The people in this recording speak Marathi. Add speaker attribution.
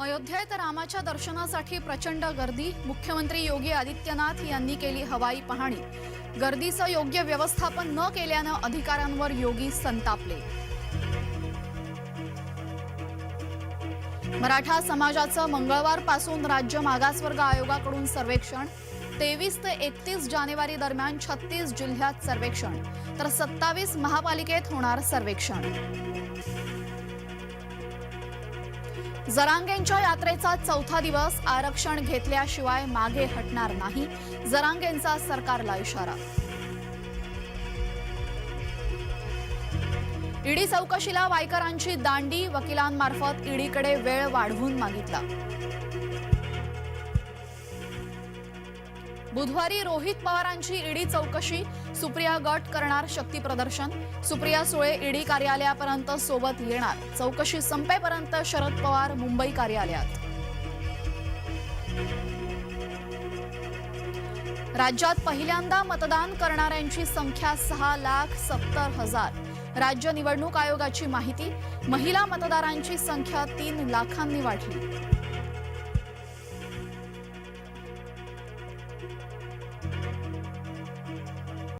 Speaker 1: अयोध्येत रामाच्या दर्शनासाठी प्रचंड गर्दी। मुख्यमंत्री योगी आदित्यनाथ यांनी केली हवाई पाहणी। गर्दीचं योग्य व्यवस्थापन न केल्यानं अधिकाऱ्यांवर योगी संतापले। मराठा समाजाचं मंगळवारपासून राज्य मागासवर्ग आयोगाकडून सर्वेक्षण। 23 ते 31 जानेवारी दरम्यान 36 जिल्ह्यात सर्वेक्षण, तर 27 महापालिकेत होणार सर्वेक्षण। जरांगेंच्या यात्रेचा चौथा दिवस। आरक्षण घेतल्याशिवाय मागे हटणार नाही, जरांगेंचा सरकारला इशारा। ईडी चौकशीला वायकरांची दांडी। वकिलांमार्फत ईडीकडे वेळ वाढवून मागितला। बुधवारी रोहित पवारांची ईडी चौकशी। सुप्रिया गट करणार शक्ती प्रदर्शन। सुप्रिया सुळे ईडी कार्यालयापर्यंत सोबत येणार। चौकशी संपेपर्यंत शरद पवार मुंबई कार्यालयात। राज्यात पहिल्यांदा मतदान करणाऱ्यांची संख्या 6,70,000। राज्य निवडणूक आयोगाची माहिती। महिला मतदारांची संख्या 3 लाखांनी वाढली।